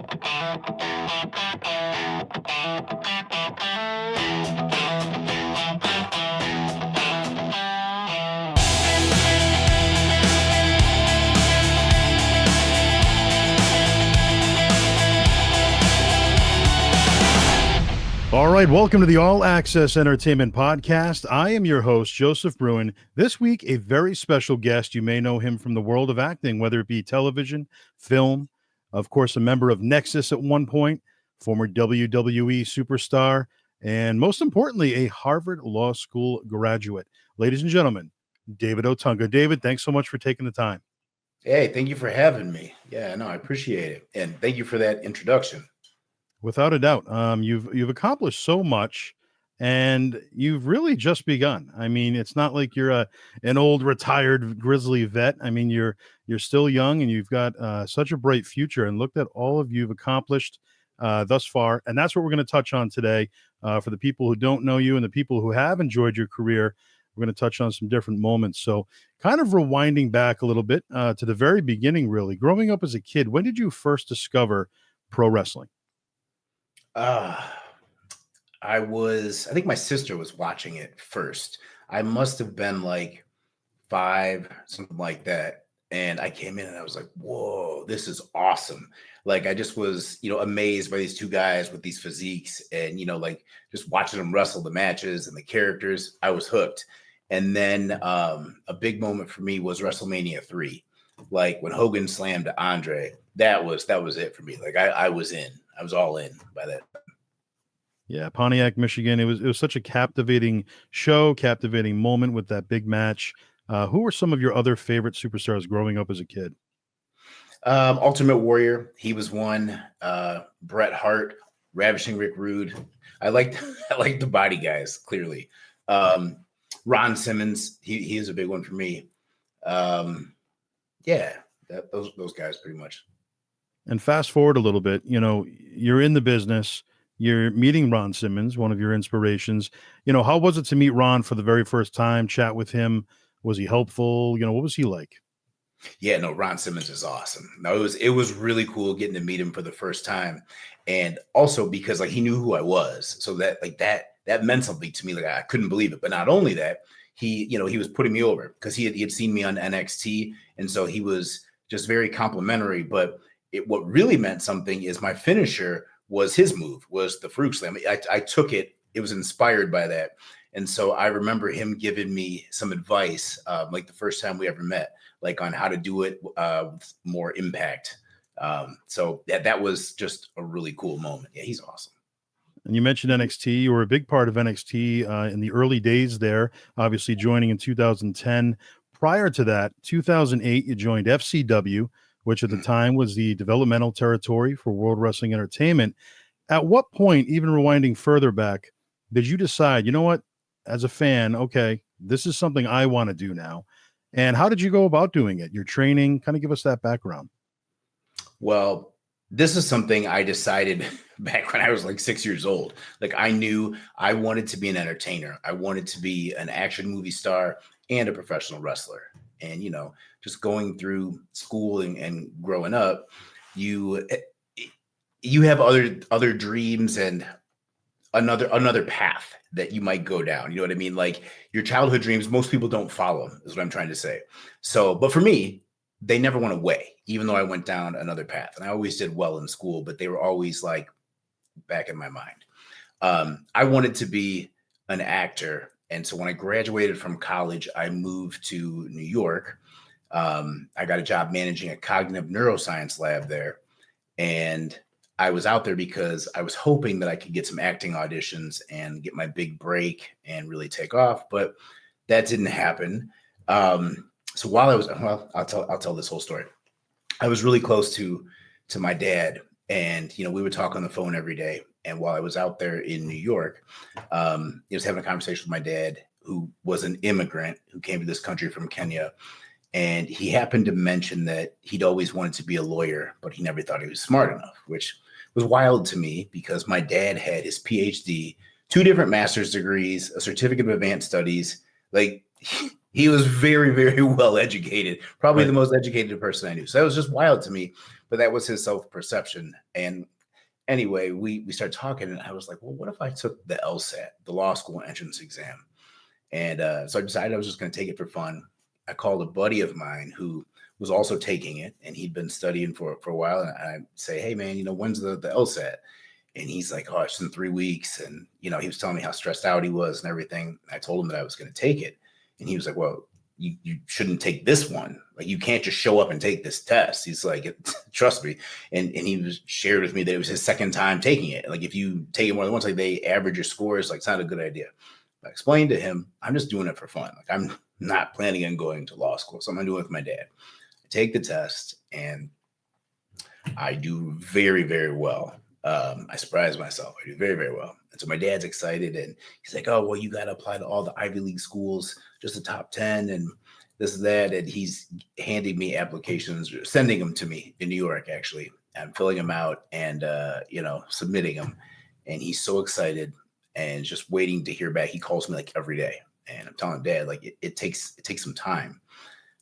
All right, welcome to the All Access Entertainment Podcast. I am your host, Joseph Bruen. This week, a very special guest. You may know him from the world of acting, whether it be television, film, of course, a member of NEXXUS at one point, former WWE superstar, and most importantly, a Harvard Law School graduate. Ladies and gentlemen, David Otunga. David, thanks so much for taking the time. Hey, thank you for having me. Yeah, no, I appreciate it. And thank you for that introduction. Without a doubt, you've accomplished so much, and you've really just begun. I mean, it's not like you're an old retired grizzly vet. I mean, you're still young, and you've got such a bright future. And looked at all of you've accomplished thus far, and that's what we're going to touch on today. For the people who don't know you and the people who have enjoyed your career, we're going to touch on some different moments. So, kind of rewinding back a little bit to the very beginning, really, growing up as a kid. When did you first discover pro wrestling? I think my sister was watching it first. I must have been like 5, something like that. And I came in and I was like, whoa, this is awesome. Like, I just was, amazed by these two guys with these physiques and, like just watching them wrestle the matches and the characters. I was hooked. And then a big moment for me was WrestleMania 3. Like when Hogan slammed Andre, that was it for me. Like I was in. I was all in by that. Yeah, Pontiac, Michigan. It was such a captivating show, captivating moment with that big match. Who were some of your other favorite superstars growing up as a kid? Ultimate Warrior, he was one. Bret Hart, Ravishing Rick Rude. I liked the body guys, clearly. Ron Simmons, he is a big one for me. Those guys pretty much. And fast forward a little bit, you're in the business, you're meeting Ron Simmons, one of your inspirations. How was it to meet Ron for the very first time, chat with him? Was he helpful? What was he like? Yeah, no, Ron Simmons is awesome. No, it was really cool getting to meet him for the first time. And also because like he knew who I was. So that meant something to me. Like I couldn't believe it. But not only that, he was putting me over because he had seen me on NXT. And so he was just very complimentary. But what really meant something is my finisher was his move, was the Farouk Slam. I took it. It was inspired by that. And so I remember him giving me some advice, like the first time we ever met, like on how to do it with more impact. So that was just a really cool moment. Yeah, he's awesome. And you mentioned NXT. You were a big part of NXT in the early days there, obviously joining in 2010. Prior to that, 2008, you joined FCW, which at the time was the developmental territory for World Wrestling Entertainment. At what point, even rewinding further back, did you decide, you know what, as a fan, okay, this is something I want to do now? And how did you go about doing it? Your training, kind of give us that background. Well, this is something I decided back when I was like 6 years old. Like I knew I wanted to be an entertainer. I wanted to be an action movie star and a professional wrestler. And, just going through school and growing up, you have other dreams and another path that you might go down. You know what I mean? Like your childhood dreams, most people don't follow, is what I'm trying to say. So, but for me, they never went away, even though I went down another path. And I always did well in school, but they were always like back in my mind. I wanted to be an actor. And so when I graduated from college, I moved to New York. I got a job managing a cognitive neuroscience lab there. And I was out there because I was hoping that I could get some acting auditions and get my big break and really take off, but that didn't happen. So while I'll tell this whole story. I was really close to my dad, and we would talk on the phone every day. And while I was out there in New York, I was having a conversation with my dad, who was an immigrant who came to this country from Kenya. And he happened to mention that he'd always wanted to be a lawyer, but he never thought he was smart enough, which was wild to me because my dad had his PhD, 2 different master's degrees, a certificate of advanced studies. Like He was very, very well educated, probably Right. the most educated person I knew. So that was just wild to me, but that was his self-perception. And anyway, we started talking, and I was like, well, what if I took the LSAT, the law school entrance exam? And so I decided I was just going to take it for fun. I called a buddy of mine who was also taking it, and he'd been studying for a while. And I say, hey, man, when's the LSAT? And he's like, oh, it's in 3 weeks. And, he was telling me how stressed out he was and everything. I told him that I was going to take it. And he was like, well, you shouldn't take this one. Like, you can't just show up and take this test. He's like, trust me. And he shared with me that it was his second time taking it. Like, if you take it more than once, like, they average your scores. Like, it's not a good idea. I explained to him, I'm just doing it for fun. Like, I'm not planning on going to law school. So I'm going to do it with my dad. I take the test, and I do very, very well. I surprise myself. I do very, very well. And so my dad's excited, and he's like, oh, well, you got to apply to all the Ivy League schools, just the top 10 and this and that. And he's handing me applications, sending them to me in New York, actually. I'm filling them out and, submitting them. And he's so excited and just waiting to hear back. He calls me like every day. And I'm telling Dad, like, it takes some time.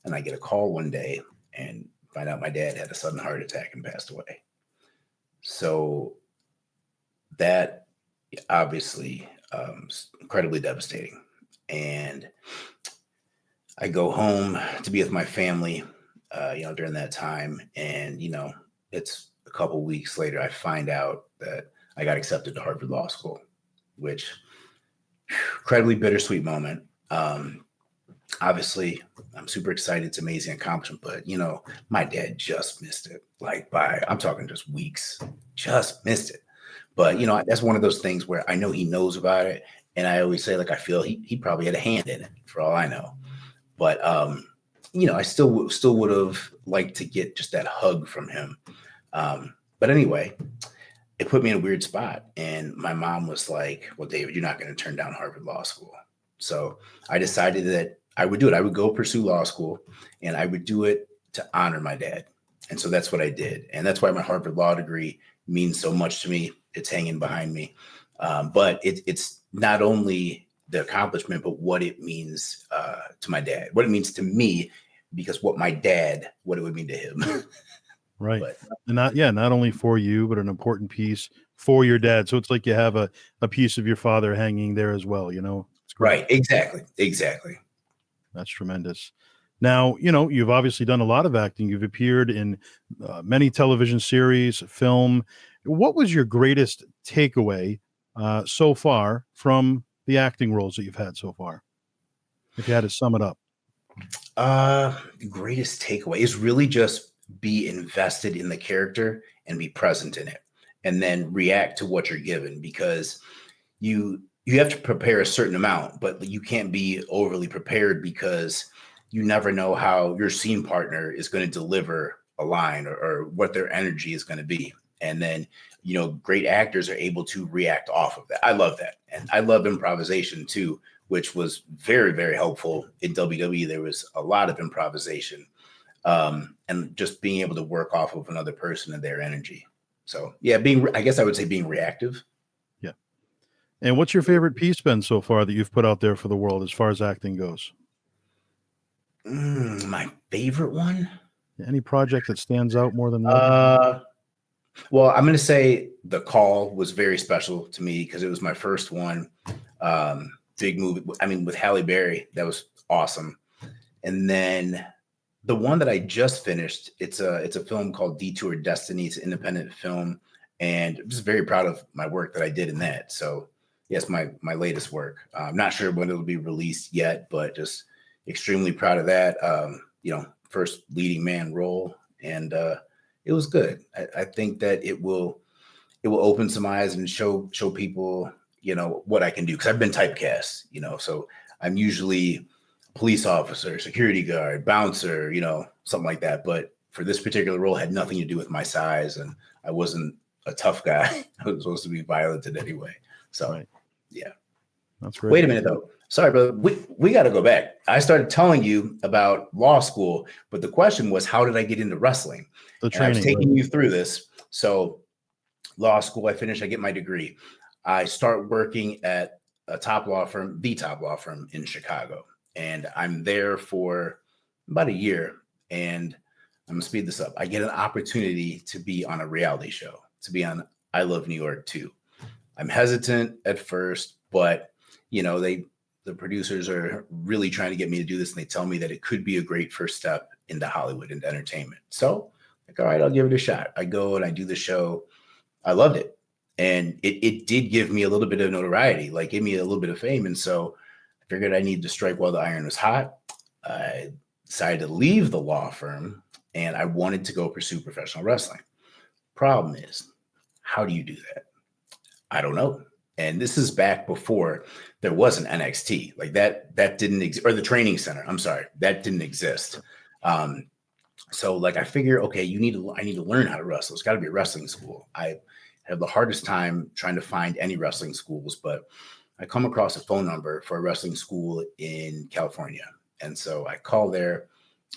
And I get a call one day and find out my dad had a sudden heart attack and passed away. So that obviously is incredibly devastating. And I go home to be with my family, during that time. And, it's a couple weeks later, I find out that I got accepted to Harvard Law School, which incredibly bittersweet moment. Obviously, I'm super excited. It's an amazing accomplishment, but my dad just missed it. Like, I'm talking just weeks, just missed it. But that's one of those things where I know he knows about it, and I always say, like, I feel he probably had a hand in it for all I know. But I still would have liked to get just that hug from him. But anyway, it put me in a weird spot, and my mom was like, "Well, David, you're not going to turn down Harvard Law School." So I decided that I would do it. I would go pursue law school, and I would do it to honor my dad. And so that's what I did. And that's why my Harvard Law degree means so much to me. It's hanging behind me. But it's not only the accomplishment, but what it means to my dad, what it means to me, because what it would mean to him. Right. But, And not only for you, but an important piece for your dad. So it's like you have a piece of your father hanging there as well. It's great. right. Exactly. That's tremendous. Now, you've obviously done a lot of acting. You've appeared in many television series, film. What was your greatest takeaway so far from the acting roles that you've had so far? If you had to sum it up. The greatest takeaway is really just be invested in the character and be present in it, and then react to what you're given, because you have to prepare a certain amount, but you can't be overly prepared, because you never know how your scene partner is going to deliver a line or what their energy is going to be. And then, great actors are able to react off of that. I love that. And I love improvisation too, which was very, very helpful in WWE. There was a lot of improvisation, and just being able to work off of another person and their energy. So yeah, I guess I would say being reactive. Yeah. And what's your favorite piece been so far that you've put out there for the world as far as acting goes? My favorite one? Any project that stands out more than the other? Well, I'm going to say The Call was very special to me because it was my first one. Big movie. I mean, with Halle Berry, that was awesome. And then the one that I just finished, it's a film called Detour Destiny. It's an independent film, and I'm just very proud of my work that I did in that. So yes, my latest work. I'm not sure when it'll be released yet, but just extremely proud of that. First leading man role, and it was good. I think that it will open some eyes and show people, what I can do, because I've been typecast, so I'm usually police officer, security guard, bouncer, something like that. But for this particular role, had nothing to do with my size, and I wasn't a tough guy. I was supposed to be violent in any way. So, right. Yeah. That's great. Wait a minute, though. Sorry, brother. We got to go back. I started telling you about law school, but the question was, how did I get into wrestling? The training. I was taking right. you through this. So law school, I finish, I get my degree. I start working at the top law firm in Chicago. and I'm there for about a year. And I'm gonna speed this up. I get an opportunity to be on a reality show, to be on I Love New York 2. I'm hesitant at first, but the producers are really trying to get me to do this, and they tell me that it could be a great first step into Hollywood and entertainment. So, like, all right, I'll give it a shot. I go and I do the show. I loved it, and it did give me a little bit of notoriety, like gave me a little bit of fame, and so I figured I needed to strike while the iron was hot. I decided to leave the law firm, and I wanted to go pursue professional wrestling. Problem is, how do you do that? I don't know. And this is back before there was an NXT, like that didn't exist, or the training center. I'm sorry, that didn't exist. So like I figure, okay, I need to learn how to wrestle. It's got to be a wrestling school. I have the hardest time trying to find any wrestling schools, but I come across a phone number for a wrestling school in California. And so I call there,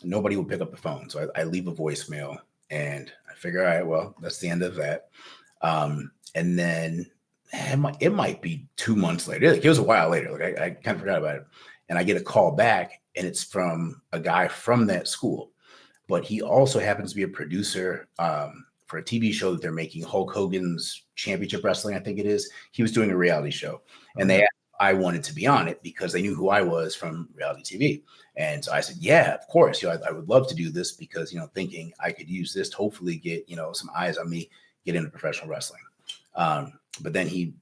nobody will pick up the phone. So I leave a voicemail, and I figure, all right, well, that's the end of that. And then it might be 2 months later. It was a while later. Like I kind of forgot about it. And I get a call back, and it's from a guy from that school. But he also happens to be a producer for a TV show that they're making, Hulk Hogan's Championship Wrestling, I think it is. He was doing a reality show. And they asked if I wanted to be on it because they knew who I was from reality TV. And so I said, yeah, of course. I would love to do this because, thinking I could use this to hopefully get, some eyes on me, get into professional wrestling. But then he,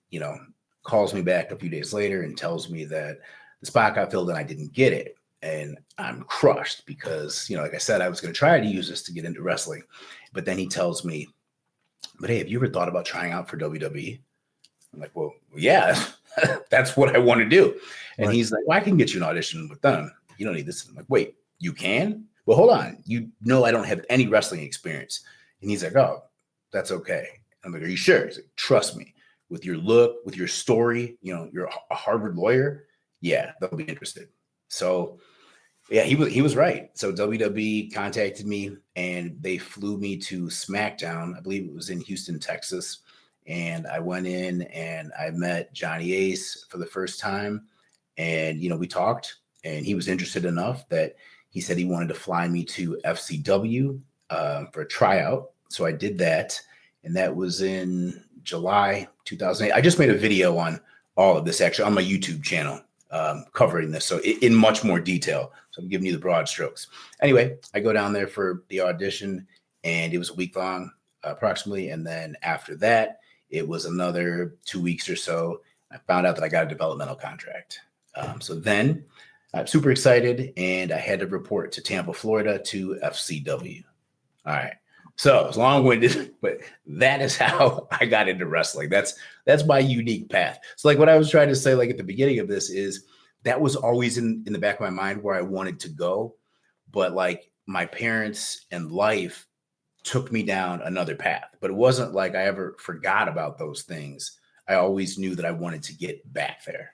calls me back a few days later and tells me that the spot got filled and I didn't get it. And I'm crushed because, like I said, I was going to try to use this to get into wrestling. But then he tells me, but hey, have you ever thought about trying out for WWE? I'm like, well, yeah, that's what I want to do. And he's like, well, I can get you an audition with them. You don't need this. I'm like, wait, you can? Well, hold on. I don't have any wrestling experience. And he's like, oh, that's okay. I'm like, are you sure? He's like, trust me, with your look, with your story, you're a Harvard lawyer. Yeah, they'll be interested. So yeah, he was right. So WWE contacted me, and they flew me to SmackDown. I believe it was in Houston, Texas. And I went in and I met Johnny Ace for the first time. And, we talked, and he was interested enough that he said he wanted to fly me to FCW for a tryout. So I did that. And that was in July 2008. I just made a video on all of this actually on my YouTube channel covering this. So in much more detail. So I'm giving you the broad strokes. Anyway, I go down there for the audition, and it was a week long approximately. And then after that, it was another 2 weeks or so. I found out that I got a developmental contract. So then I'm super excited, and I had to report to Tampa, Florida to FCW. All right. So it's long-winded, but that is how I got into wrestling. That's my unique path. So like what I was trying to say, like at the beginning of this, is that was always in the back of my mind where I wanted to go. But like my parents and life took me down another path. But it wasn't like I ever forgot about those things. I always knew that I wanted to get back there.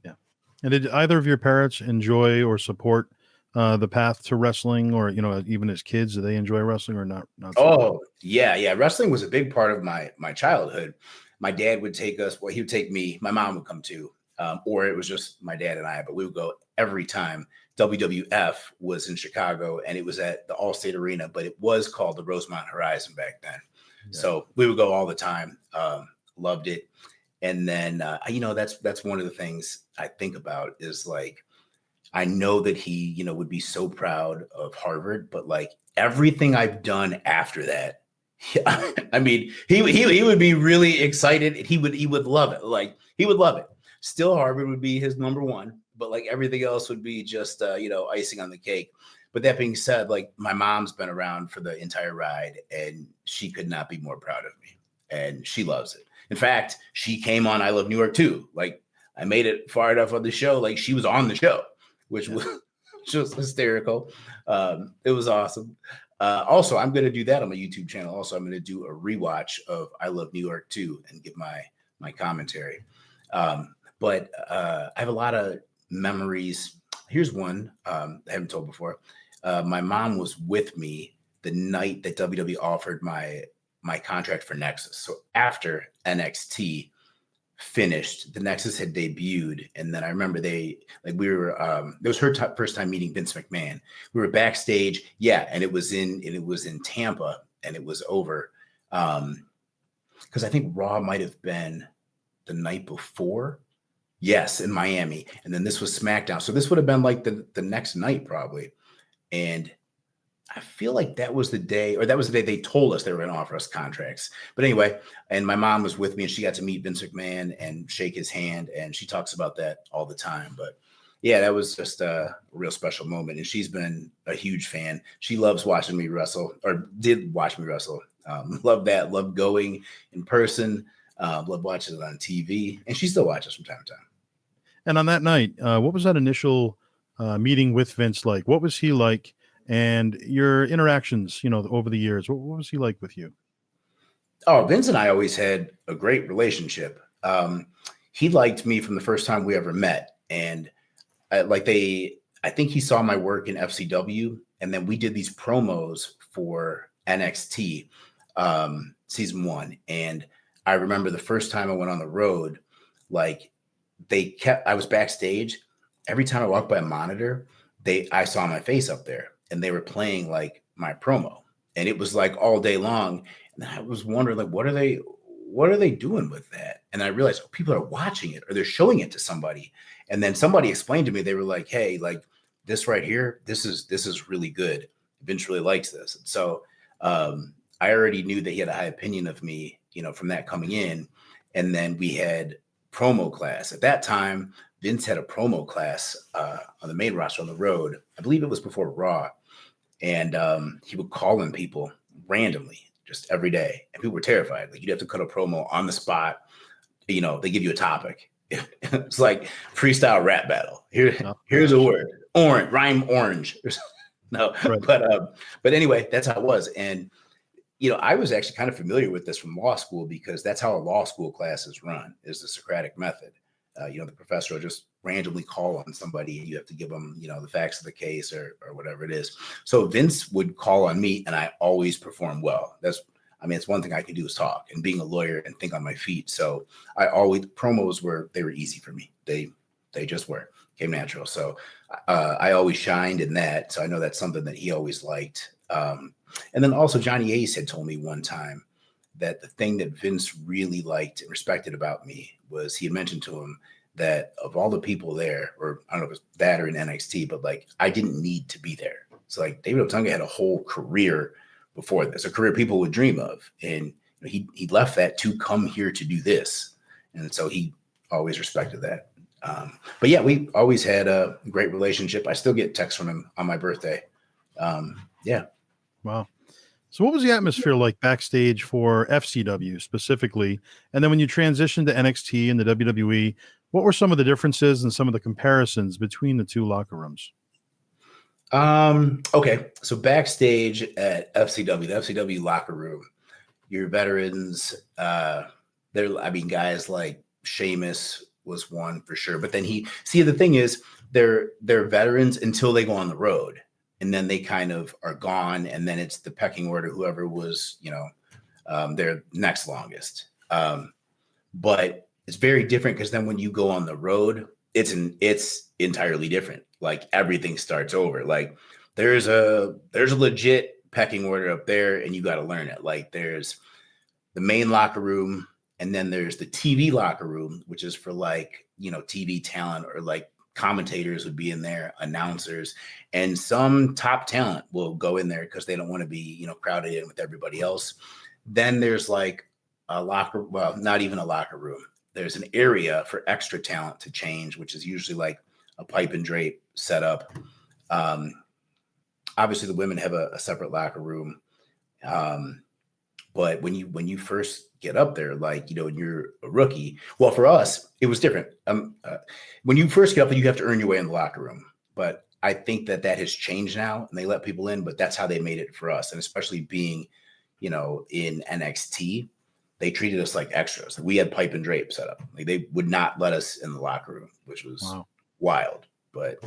Yeah. And did either of your parents enjoy or support the path to wrestling, or even as kids, do they enjoy wrestling or not so much? Yeah, wrestling was a big part of my childhood. My dad would take us, he would take me, my mom would come too, or it was just my dad and I, but we would go every time. WWF was in Chicago, and it was at the Allstate Arena, but it was called the Rosemont Horizon back then. Yeah. So we would go all the time. Loved it. And then that's one of the things I think about is like, I know that he, would be so proud of Harvard, but like everything I've done after that, I mean, he would be really excited. He would love it. Like he would love it. Still, Harvard would be his number one, but like everything else would be just, icing on the cake. But that being said, like my mom's been around for the entire ride, and she could not be more proud of me, and she loves it. In fact, she came on I Love New York too. Like I made it far enough on the show. Like she was on the show, which was just hysterical. It was awesome. Also, I'm going to do that on my YouTube channel. Also, I'm going to do a rewatch of I Love New York 2 and give my commentary. But I have a lot of memories. Here's one I haven't told before. My mom was with me the night that WWE offered my contract for NEXXUS. So after NXT finished, the Nexus had debuted, and then I remember we were it was her first time meeting Vince McMahon. We were backstage, and it was in Tampa, and it was over because I think Raw might have been the night before. Yes, in Miami, and then this was SmackDown, so this would have been like the next night probably, and I feel like that was the day they told us they were going to offer us contracts. But anyway, and my mom was with me, and she got to meet Vince McMahon and shake his hand, and she talks about that all the time. But yeah, that was just a real special moment, and she's been a huge fan. She loves watching me wrestle, or did watch me wrestle. Love that. Love going in person. Love watching it on TV, and she still watches from time to time. And on that night, what was that initial meeting with Vince like? What was he like? And your interactions, over the years, what was he like with you? Oh, Vince and I always had a great relationship. He liked me from the first time we ever met. And I think he saw my work in FCW. And then we did these promos for NXT season 1. And I remember the first time I went on the road, I was backstage. Every time I walked by a monitor, I saw my face up there. And they were playing like my promo, and it was like all day long. And I was wondering, like, what are they doing with that? And I realized, people are watching it, or they're showing it to somebody. And then somebody explained to me, they were like, hey, like this right here, this is really good. Vince really likes this. And so I already knew that he had a high opinion of me, from that coming in. And then we had promo class. At that time, Vince had a promo class on the main roster on the road. I believe it was before Raw. And he would call in people randomly just every day. And people were terrified. Like, you'd have to cut a promo on the spot. They give you a topic. It's like freestyle rap battle. Here's a word. Orange, rhyme orange. No, right. But anyway, that's how it was. And, I was actually kind of familiar with this from law school, because that's how a law school class is run, is the Socratic method. The professor will just randomly call on somebody, and you have to give them, the facts of the case or whatever it is. So Vince would call on me, and I always perform well. It's one thing I can do is talk, and being a lawyer and think on my feet. So promos were easy for me. They just came natural. So I always shined in that. So I know that's something that he always liked. And then also Johnny Ace had told me one time that the thing that Vince really liked and respected about me was, he had mentioned to him that of all the people there, or I don't know if it was that or in NXT, but like, I didn't need to be there. So like, David Otunga had a whole career before this, a career people would dream of. And he left that to come here to do this. And so he always respected that. But yeah, we always had a great relationship. I still get texts from him on my birthday. Yeah. Wow. So what was the atmosphere like backstage for FCW specifically? And then when you transitioned to NXT and the WWE, what were some of the differences and some of the comparisons between the two locker rooms? Okay. So backstage at FCW, the FCW locker room, your veterans, guys like Sheamus was one for sure. But then the thing is, they're veterans until they go on the road. And then they kind of are gone, and then it's the pecking order, whoever was, their next longest. But it's very different, because then when you go on the road, it's entirely different. Like, everything starts over. Like, there's a legit pecking order up there, and you got to learn it. Like, there's the main locker room, and then there's the TV locker room, which is for like, TV talent, or like commentators would be in there, announcers, and some top talent will go in there because they don't want to be, crowded in with everybody else. Then there's like a locker, well, not even a locker room. There's an area for extra talent to change, which is usually like a pipe and drape setup. Obviously the women have a separate locker room. But when you first get up there, like, you're a rookie. Well, for us, it was different. When you first get up there, you have to earn your way in the locker room. But I think that has changed now, and they let people in, but that's how they made it for us. And especially being, in NXT, they treated us like extras. We had pipe and drape set up. Like, they would not let us in the locker room, which was wild. But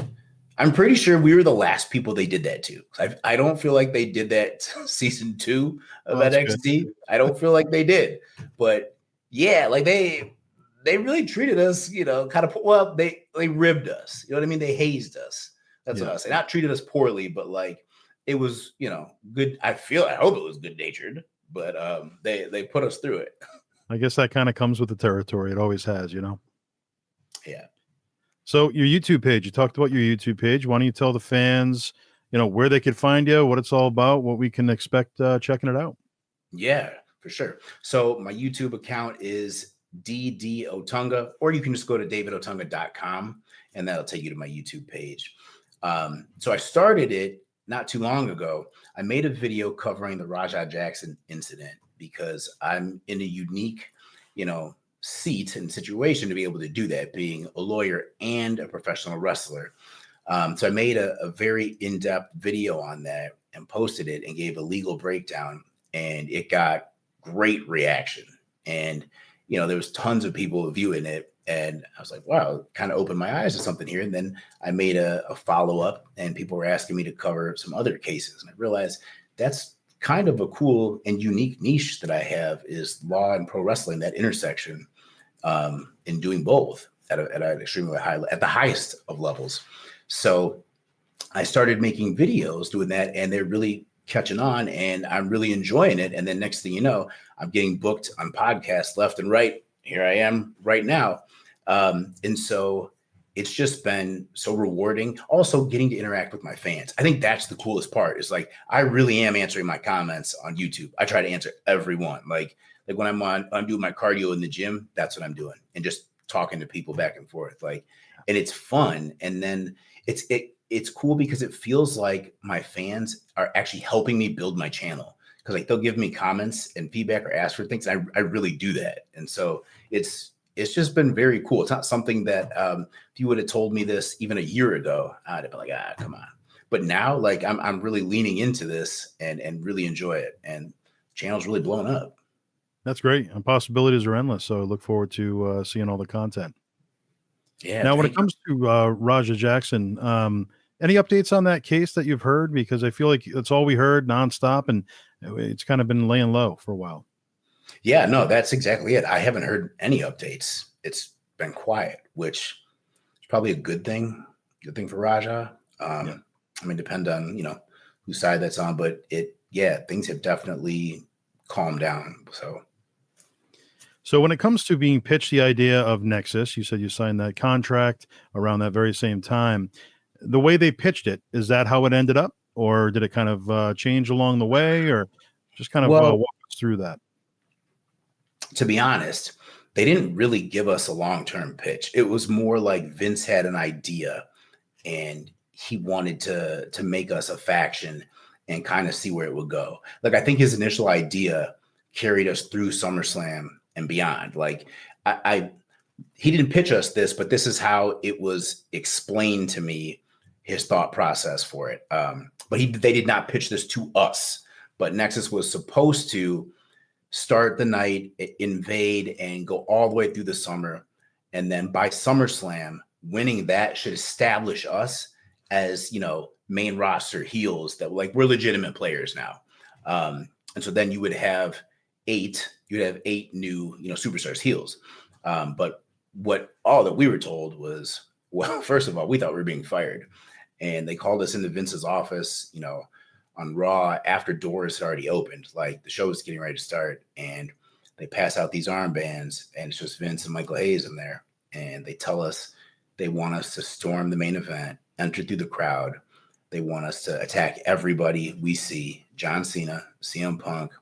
I'm pretty sure we were the last people they did that to. I don't feel like they did that season 2 of NXT. Good. I don't feel like they did. But yeah, like they they really treated us, kind of, well, they ribbed us. You know what I mean? They hazed us. That's what I was saying. Not treated us poorly, but like it was, good. I hope it was good natured, but they put us through it. I guess that kind of comes with the territory. It always has, Yeah. So your YouTube page, you talked about your YouTube page. Why don't you tell the fans, where they could find you, what it's all about, what we can expect checking it out? Yeah, for sure. So my YouTube account is DD Otunga, or you can just go to davidotunga.com and that'll take you to my YouTube page. So I started it not too long ago. I made a video covering the Rajah Jackson incident because I'm in a unique, seat and situation to be able to do that, being a lawyer and a professional wrestler. So I made a very in-depth video on that and posted it and gave a legal breakdown, and it got great reaction. And, there was tons of people viewing it. And I was like, wow, it kind of opened my eyes to something here. And then I made a follow-up, and people were asking me to cover some other cases. And I realized that's kind of a cool and unique niche that I have, is law and pro wrestling, that intersection, in doing both at an extremely at the highest of levels. So I started making videos doing that, and they're really catching on, and I'm really enjoying it. And then next thing you know, I'm getting booked on podcasts left and right. Here I am right now. And so it's just been so rewarding. Also getting to interact with my fans. I think that's the coolest part, is like, I really am answering my comments on YouTube. I try to answer everyone. Like when I'm doing my cardio in the gym, that's what I'm doing. And just talking to people back and forth. Like, and it's fun. And then it's cool because it feels like my fans are actually helping me build my channel, because like they'll give me comments and feedback or ask for things. I really do that. And so it's just been very cool. It's not something that if you would have told me this even a year ago, I'd have been like, come on. But now, like, I'm really leaning into this and really enjoy it. And the channel's really blowing up. That's great. And possibilities are endless. So I look forward to seeing all the content. Yeah. Now, when it comes to Rajah Jackson, any updates on that case that you've heard? Because I feel like that's all we heard nonstop, and it's kind of been laying low for a while. Yeah, no, that's exactly it. I haven't heard any updates. It's been quiet, which is probably a good thing. Good thing for Rajah. I mean, depend on, whose side that's on, but things have definitely calmed down. So when it comes to being pitched the idea of NEXXUS, you said you signed that contract around that very same time. The way they pitched it, is that how it ended up? Or did it kind of change along the way? Or just kind of walk us through that? To be honest, they didn't really give us a long-term pitch. It was more like Vince had an idea and he wanted to make us a faction and kind of see where it would go. Like, I think his initial idea carried us through SummerSlam and beyond. Like, he didn't pitch us this, but this is how it was explained to me, his thought process for it. But they did not pitch this to us. But NEXXUS was supposed to start the night, invade, and go all the way through the summer. And then by SummerSlam, winning that should establish us as, main roster heels that, like, we're legitimate players now. And so then you would have eight new, superstars heels. But all that we were told was, well, first of all, we thought we were being fired. And they called us into Vince's office, on Raw after doors had already opened. Like, the show was getting ready to start, and they pass out these armbands, and it's just Vince and Michael Hayes in there. And they tell us they want us to storm the main event, enter through the crowd. They want us to attack everybody we see: John Cena, CM Punk,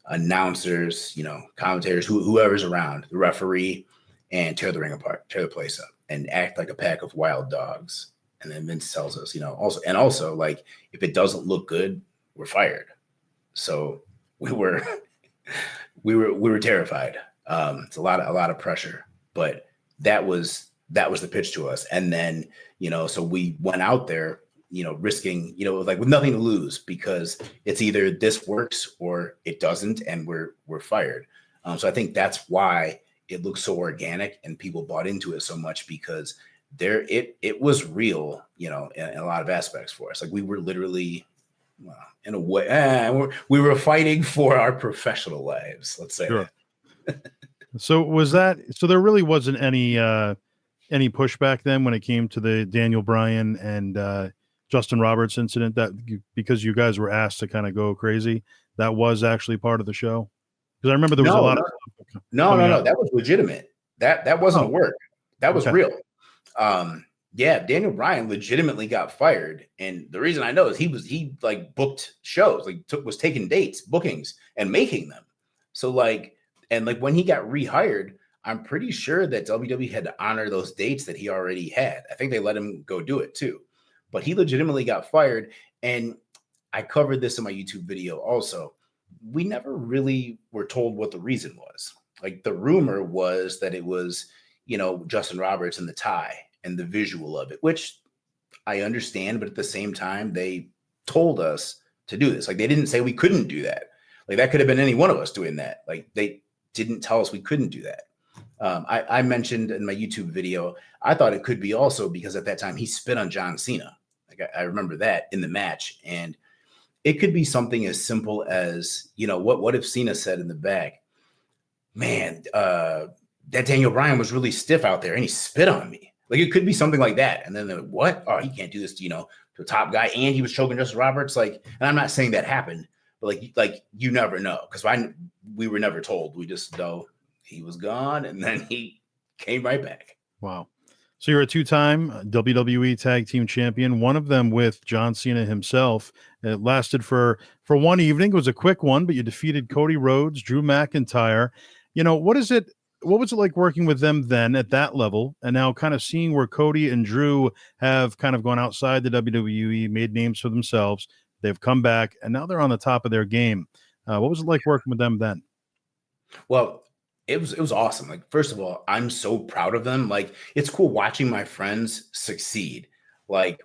announcers, commentators, whoever's around, the referee, and tear the ring apart, tear the place up, and act like a pack of wild dogs. And then Vince tells us, also, like, if it doesn't look good, we're fired. So we were terrified. It's a lot of pressure, but that was the pitch to us. And then, so we went out there, risking, like, with nothing to lose, because it's either this works or it doesn't, and we're fired. So I think that's why it looks so organic and people bought into it so much, because it was real, in a lot of aspects for us. Like, we were literally, in a way, we were fighting for our professional lives. Let's say Sure. that. So was that so there really wasn't any pushback then when it came to the Daniel Bryan and Justin Roberts incident because you guys were asked to kind of go crazy, that was actually part of the show? Because I remember there was a No, lot no, of stuff no, coming no, out. no. That was legitimate. That wasn't a Oh, work. That was okay. real. Yeah, Daniel Bryan legitimately got fired, and the reason I know is he like booked shows, like was taking dates, bookings, and making them. So like, and like when he got rehired, I'm pretty sure that WWE had to honor those dates that he already had. I think they let him go do it too, but he legitimately got fired, and I covered this in my YouTube video also. We never really were told what the reason was. Like the rumor was that it was, Justin Roberts and the tie and the visual of it, which I understand, but at the same time, they told us to do this. Like they didn't say we couldn't do that. Like that could have been any one of us doing that. Like they didn't tell us we couldn't do that. I mentioned in my YouTube video, I thought it could be also because at that time he spit on John Cena. Like I remember that in the match, and it could be something as simple as, what if Cena said in the back, man, that Daniel Bryan was really stiff out there and he spit on me. Like it could be something like that. And then they're like, what? Oh, he can't do this, to a top guy. And he was choking Justin Roberts. Like, and I'm not saying that happened, but like you never know. Cause we were never told. We just know he was gone and then he came right back. Wow. So you're a two-time WWE Tag Team Champion, one of them with John Cena himself. It lasted for one evening. It was a quick one, but you defeated Cody Rhodes, Drew McIntyre. What was it like working with them then at that level, and now kind of seeing where Cody and Drew have kind of gone outside the WWE, made names for themselves. They've come back, and now they're on the top of their game. What was it like working with them then? Well, it was awesome. Like, first of all, I'm so proud of them. Like, it's cool watching my friends succeed. Like,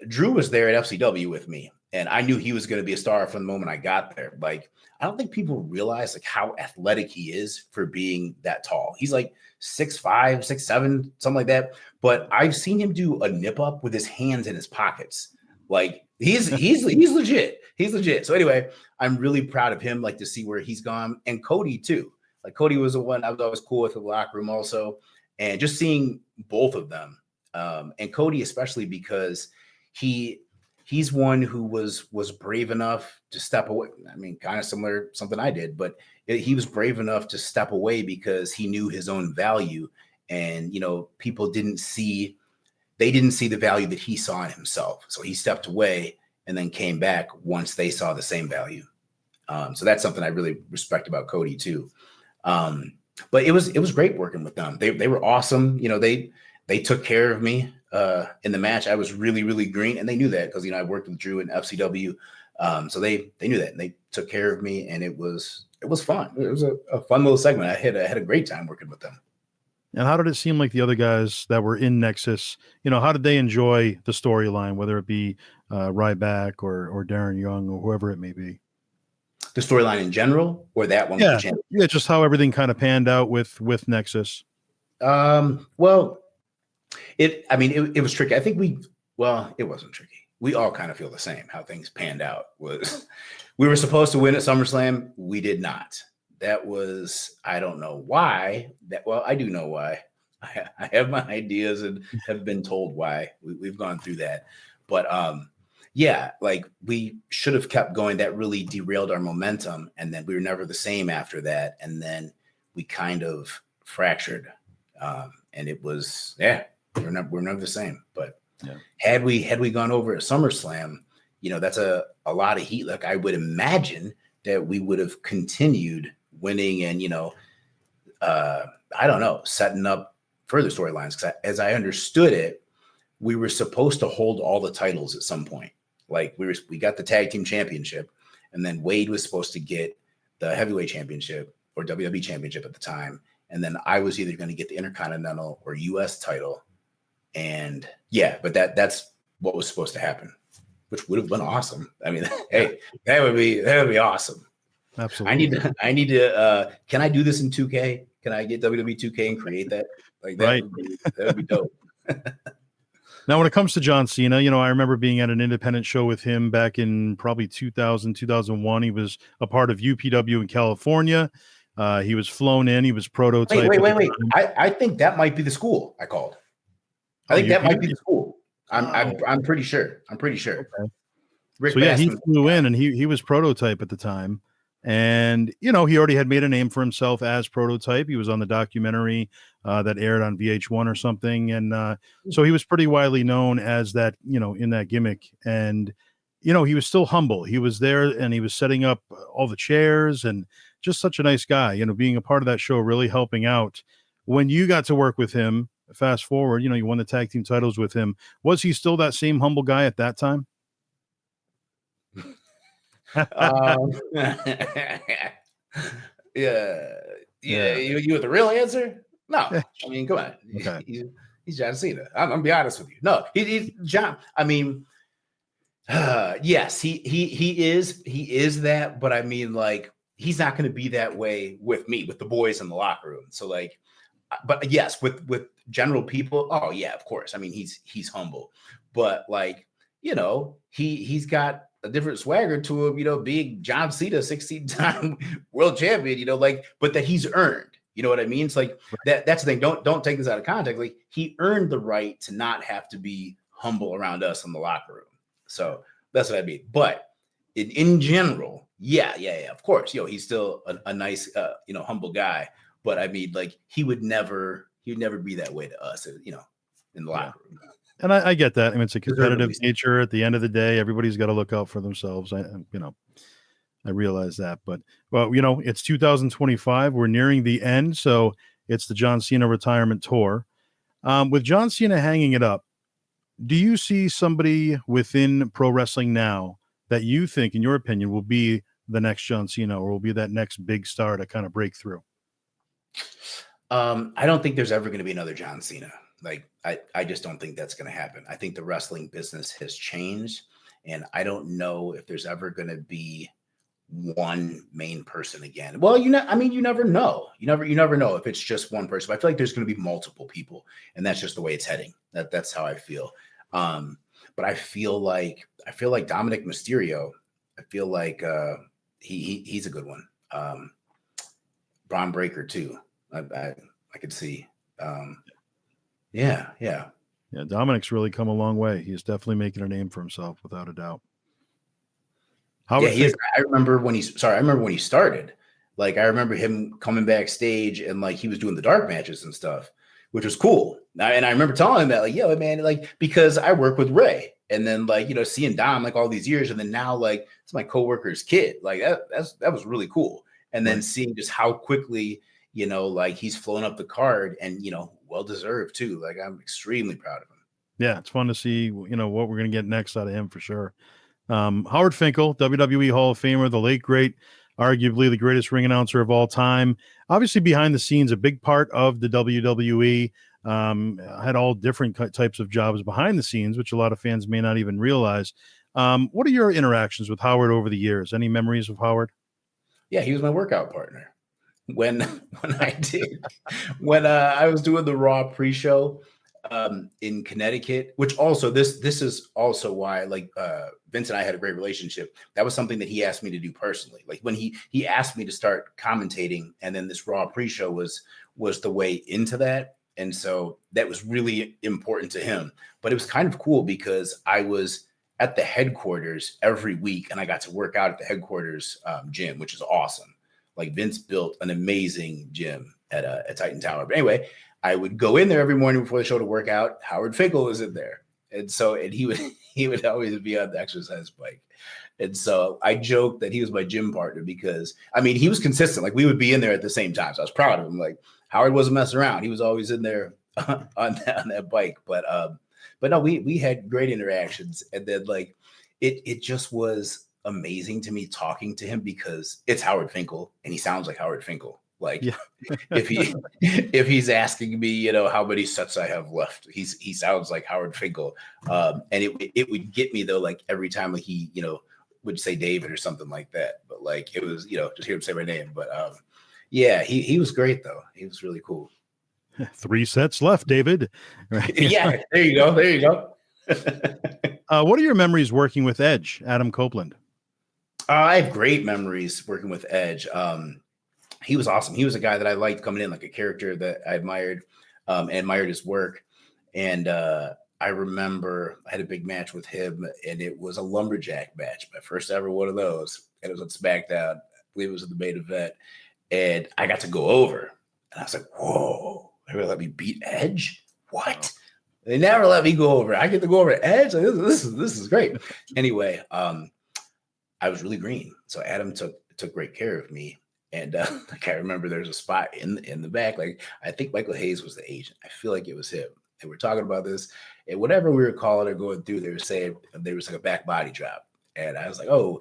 Drew was there at FCW with me, and I knew he was going to be a star from the moment I got there. Like, I don't think people realize like how athletic he is for being that tall. He's like 6'5", 6'7", something like that. But I've seen him do a nip up with his hands in his pockets. Like he's legit. He's legit. So anyway, I'm really proud of him. Like to see where he's gone, and Cody too. Like Cody was the one I was always cool with in the locker room also, and just seeing both of them, and Cody especially because he's one who was brave enough to step away. I mean, kind of similar something I did, but he was brave enough to step away because he knew his own value, and people didn't see the value that he saw in himself. So he stepped away and then came back once they saw the same value. So that's something I really respect about Cody too. But it was great working with them. They were awesome. They took care of me in the match. I was really, really green, and they knew that because I worked with Drew in FCW. So they knew that, and they took care of me, and it was fun. It was a fun little segment. I had a great time working with them. And how did it seem like the other guys that were in NEXXUS, how did they enjoy the storyline, whether it be Ryback or Darren Young or whoever it may be? The storyline in general, or that one? Yeah, with the champion? yeah, just how everything kind of panned out with NEXXUS. Well, it was tricky. I think it wasn't tricky. We all kind of feel the same. How things panned out was we were supposed to win at SummerSlam. We did not. That was, I don't know why. I do know why. I have my ideas and have been told why. We've gone through that. But yeah, like we should have kept going. That really derailed our momentum. And then we were never the same after that. And then we kind of fractured. And it was, we're never the same. But yeah. Had we gone over at SummerSlam, that's a lot of heat. Like I would imagine that we would have continued winning and, I don't know, setting up further storylines. Because as I understood it, we were supposed to hold all the titles at some point. Like we got the tag team championship, and then Wade was supposed to get the heavyweight championship or WWE championship at the time. And then I was either going to get the Intercontinental or US title. And yeah, but that's what was supposed to happen, which would have been awesome. I mean, hey, that would be awesome. Absolutely. I need to can I do this in 2K? Can I get WWE 2K and create that? Like that, right. That would be dope. Now, when it comes to John Cena, I remember being at an independent show with him back in probably 2000, 2001. He was a part of UPW in California. He was flown in. He was prototype. Wait. I think that might be the school I called. I think that might be the school. I'm pretty sure. I'm pretty sure. Okay. Rick So yeah, he Bassman, flew in, and he was prototype at the time, and he already had made a name for himself as prototype. He was on the documentary that aired on VH1 or something, and so he was pretty widely known as that, in that gimmick. And he was still humble. He was there, and he was setting up all the chairs, and just such a nice guy. Being a part of that show, really helping out. When you got to work with him, fast forward, you won the tag team titles with him. Was he still that same humble guy at that time? Yeah. You with the real answer? No. I mean, come on. Okay. He's John Cena. I'm gonna be honest with you. No, he's John. I mean, yes, he is that, but I mean, like, he's not going to be that way with me, with the boys in the locker room. So, like, but yes, with general people, oh yeah, of course. I mean, he's humble, but like, he's got a different swagger to him, being John Cena, 16-time world champion, but that he's earned. You know what I mean? It's like that's the thing. Don't take this out of context. Like, he earned the right to not have to be humble around us in the locker room. So that's what I mean. But in general, yeah, of course, he's still a nice, humble guy. But I mean, like, he would never be that way to us, in the locker room. And I get that. I mean, it's a competitive nature. At the end of the day, everybody's got to look out for themselves. I realize that. But, well, it's 2025. We're nearing the end. So it's the John Cena retirement tour. With John Cena hanging it up, do you see somebody within pro wrestling now that you think, in your opinion, will be the next John Cena, or will be that next big star to kind of break through? I don't think there's ever going to be another John Cena. Like, I just don't think that's going to happen. I think the wrestling business has changed, and I don't know if there's ever going to be one main person again. Well, you never know. You never know if it's just one person. But I feel like there's going to be multiple people, and that's just the way it's heading. That's how I feel. But I feel like Dominic Mysterio. I feel like he's a good one. Braun Breaker too. I could see. Yeah. Dominic's really come a long way. He's definitely making a name for himself, without a doubt. I remember when he started. Like, I remember him coming backstage, and like, he was doing the dark matches and stuff, which was cool. And I remember telling him that, like, yo, man, like, because I work with Ray, and then, like, seeing Dom like all these years, and then now, like, it's my coworker's kid. Like, that was really cool. And then seeing just how quickly, like, he's flown up the card, and well deserved too. Like, I'm extremely proud of him. Yeah, it's fun to see what we're gonna get next out of him, for sure. Howard Finkel, WWE Hall of Famer, the late great, arguably the greatest ring announcer of all time. Obviously, behind the scenes, a big part of the WWE. Had all different types of jobs behind the scenes, which a lot of fans may not even realize. What are your interactions with Howard over the years? Any memories of Howard? Yeah, he was my workout partner. When I was doing the Raw pre-show in Connecticut, which also this is also why, like, Vince and I had a great relationship. That was something that he asked me to do personally. Like, when he asked me to start commentating, and then this Raw pre-show was the way into that. And so that was really important to him. But it was kind of cool because I was at the headquarters every week, and I got to work out at the headquarters gym, which is awesome. Like, Vince built an amazing gym at Titan Tower. But anyway, I would go in there every morning before the show to work out. Howard Finkel was in there. And he would always be on the exercise bike. And so I joked that he was my gym partner because, I mean, he was consistent. Like, we would be in there at the same time. So I was proud of him. Like, Howard wasn't messing around. He was always in there on that bike. But no, we had great interactions. And then, like, it just was amazing to me talking to him because it's Howard Finkel and he sounds like Howard Finkel. Like, yeah. if he's asking me, how many sets I have left, he sounds like Howard Finkel. And it would get me though, like, every time, like, he, would say David or something like that. But like, it was, just hear him say my name. But yeah, he was great though. He was really cool. 3 sets left, David. Right. Yeah, there you go. What are your memories working with Edge, Adam Copeland? I have great memories working with Edge. he was awesome. He was a guy that I liked coming in, like a character that I admired his work. And I remember I had a big match with him, and it was a lumberjack match, my first ever one of those. And it was on SmackDown. I believe it was in the main event. And I got to go over. And I was like, whoa, they would let me beat Edge? What? They never let me go over. I get to go over Edge? Like, this is great. Anyway, I was really green. So Adam took great care of me. And like I remember there's a spot in the back. Like I think Michael Hayes was the agent. I feel like it was him. And we're talking about this. And whatever we were calling or going through, they were saying there was like a back body drop. And I was like, oh,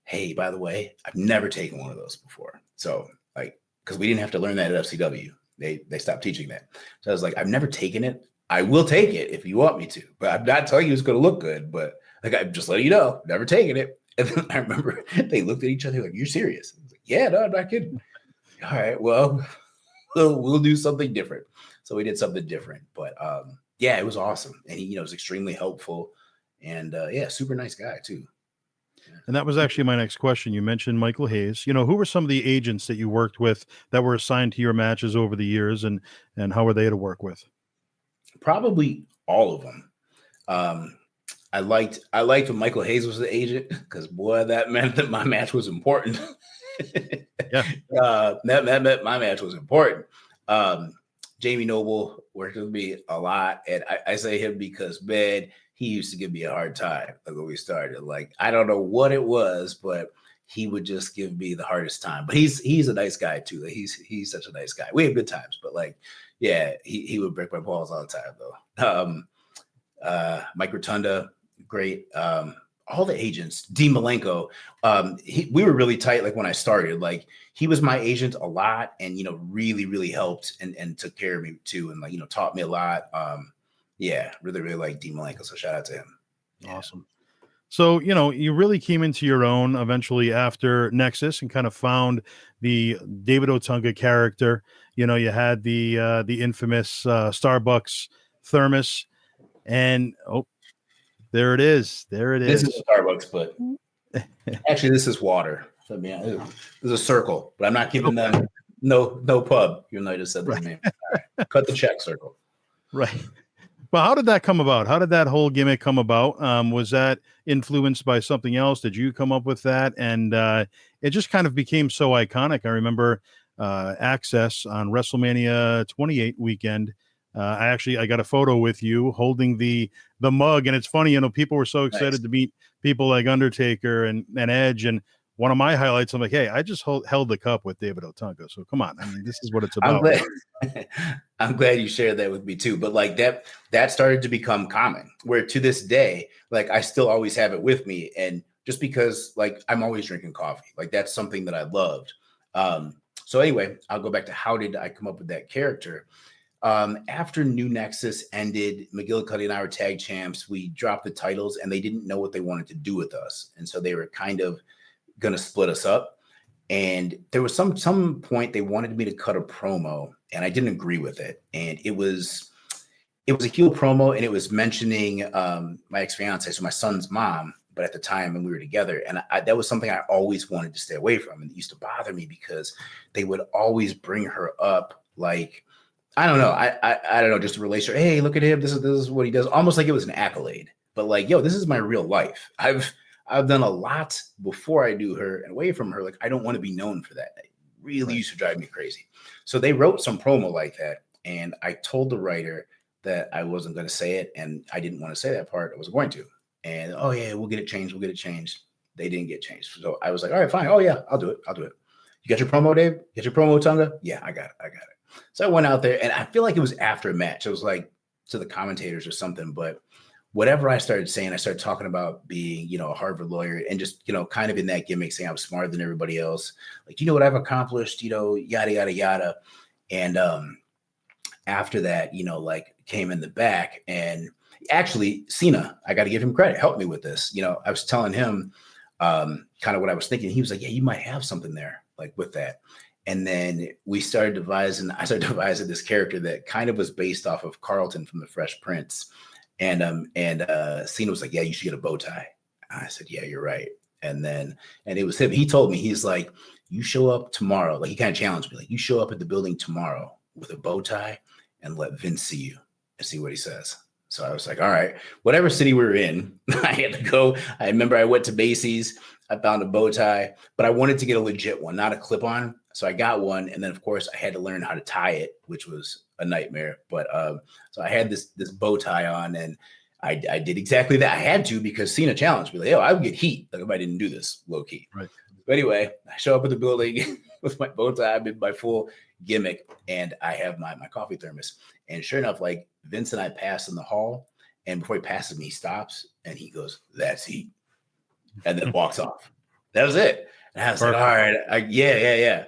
hey, by the way, I've never taken one of those before. So like, because we didn't have to learn that at FCW. They stopped teaching that. So I was like, I've never taken it. I will take it if you want me to. But I'm not telling you it's going to look good. But like, I'm just letting you know, never taken it. And then I remember they looked at each other like, you're serious? I was like, yeah, no, I'm not kidding. All right, well, we'll do something different. So we did something different. But yeah, it was awesome. And he, was extremely helpful. And yeah, super nice guy too. And that was actually my next question. You mentioned Michael Hayes. Who were some of the agents that you worked with that were assigned to your matches over the years, and how were they to work with? Probably all of them. I liked when Michael Hayes was the agent, because boy, that meant that my match was important. Yeah. That meant my match was important. Jamie Noble worked with me a lot, and I say him because, man, he used to give me a hard time when we started. Like, I don't know what it was, but he would just give me the hardest time. But he's a nice guy too. Like, he's such a nice guy. We have good times, but like, yeah, he would break my balls all the time though. Mike Rotunda, great. All the agents, Dean Malenko, we were really tight. Like when I started, like he was my agent a lot, and really, really helped and took care of me too, and like taught me a lot. Yeah, really, really like Dean Malenko. So shout out to him. Awesome. So, you really came into your own eventually after NEXXUS and kind of found the David Otunga character. You had the infamous Starbucks thermos, and there it is. This is Starbucks, but actually this is water. So, yeah, there's a circle, but I'm not giving them no pub. You know, I just said the name. All right. Cut the check, circle. Right. But how did that come about? How did that whole gimmick come about? Was that influenced by something else? Did you come up with that? And it just kind of became so iconic. I remember Axxess on WrestleMania 28 weekend. I got a photo with you holding the mug, and it's funny, people were so excited to meet people like Undertaker and Edge, and one of my highlights, I'm like, hey, I just held the cup with David Otunga. So come on. I mean, this is what it's about. I'm glad you shared that with me too. But like that started to become common, where to this day, like I still always have it with me. And just because like I'm always drinking coffee, like that's something that I loved. So anyway, I'll go back to how did I come up with that character? After New NEXXUS ended, McGillicuddy and I were tag champs. We dropped the titles, and they didn't know what they wanted to do with us. And so they were kind of going to split us up. And there was some point they wanted me to cut a promo, and I didn't agree with it. And it was a heel promo, and it was mentioning my ex-fiance, so my son's mom, but at the time when we were together. And that was something I always wanted to stay away from. And it used to bother me because they would always bring her up like, I don't know. I don't know, just a relationship. Hey, look at him. This is what he does. Almost like it was an accolade. But like, yo, this is my real life. I've done a lot before I knew her and away from her. Like, I don't want to be known for that. It really used to drive me crazy. So they wrote some promo like that. And I told the writer that I wasn't going to say it. And I didn't want to say that part. I was going to. And, oh, yeah, we'll get it changed. They didn't get changed. So I was like, all right, fine. Oh, yeah, I'll do it. You got your promo, Dave? Get your promo, Tonga? Yeah, I got it. So I went out there, and I feel like it was after a match. It was like to the commentators or something. But whatever I started saying, I started talking about being, a Harvard lawyer, and just, kind of in that gimmick, saying I was smarter than everybody else. Like, do you know what I've accomplished? Yada, yada, yada. And after that, like came in the back, and actually Cena, I got to give him credit, helped me with this. I was telling him kind of what I was thinking. He was like, yeah, you might have something there, like with that. And then I started devising this character that kind of was based off of Carlton from The Fresh Prince. And Cena was like, yeah, you should get a bow tie. I said, yeah, you're right. And it was him. He told me, he's like, you show up tomorrow. Like, he kind of challenged me, like, you show up at the building tomorrow with a bow tie and let Vince see you and see what he says. So I was like, all right, whatever city we were in, I had to go. I remember I went to Macy's. I found a bow tie, but I wanted to get a legit one, not a clip-on. So I got one. And then, of course, I had to learn how to tie it, which was a nightmare. But so I had this bow tie on, and I did exactly that. I had to, because Cena challenged me. Like, I would get heat like if I didn't do this low key. Right. But anyway, I show up at the building with my bow tie, I'm in my full gimmick, and I have my coffee thermos. And sure enough, like, Vince and I pass in the hall, and before he passes me, he stops and he goes, "That's heat," and then walks off. That was it. And I was like, all right, yeah.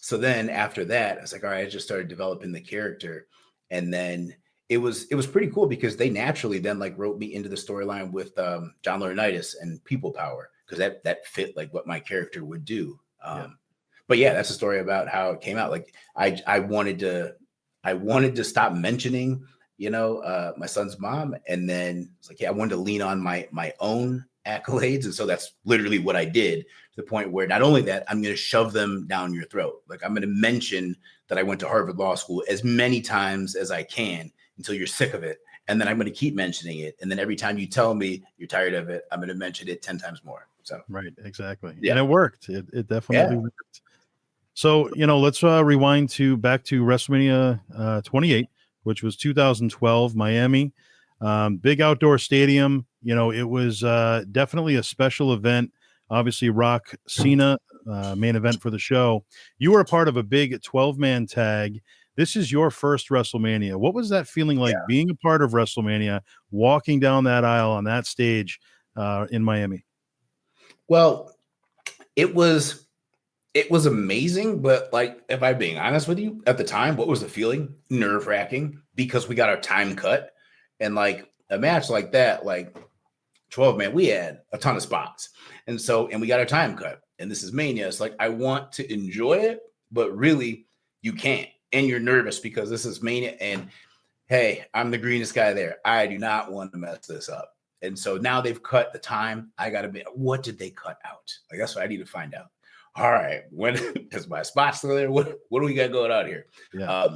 So then after that, I was like, all right, I just started developing the character. And then it was pretty cool, because they naturally then like wrote me into the storyline with John Laurinaitis and People Power, because that fit like what my character would do. But yeah, that's a story about how it came out. Like, I wanted to stop mentioning, my son's mom. And then it's like, yeah, I wanted to lean on my own accolades. And so that's literally what I did, to the point where not only that, I'm going to shove them down your throat. Like, I'm going to mention that I went to Harvard Law School as many times as I can until you're sick of it. And then I'm going to keep mentioning it. And then every time you tell me you're tired of it, I'm going to mention it 10 times more. So, right. Exactly. Yeah. And it worked. It definitely worked. So, let's rewind back to WrestleMania 28, which was 2012, Miami. Big outdoor stadium. It was definitely a special event. Obviously, Rock Cena, main event for the show. You were a part of a big 12-man tag. This is your first WrestleMania. What was that feeling like, being a part of WrestleMania, walking down that aisle on that stage in Miami? Well, it was amazing, but like, if I'm being honest with you, at the time, what was the feeling? Nerve-wracking, because we got our time cut. And like a match like that, like 12 man, we had a ton of spots. And we got our time cut. And this is Mania. It's like, I want to enjoy it, but really you can't. And you're nervous because this is Mania. And hey, I'm the greenest guy there. I do not want to mess this up. And so now they've cut the time. I got to be, what did they cut out? Like, that's what I need to find out. All right, when is my spot still there? What do we got going on here? Yeah.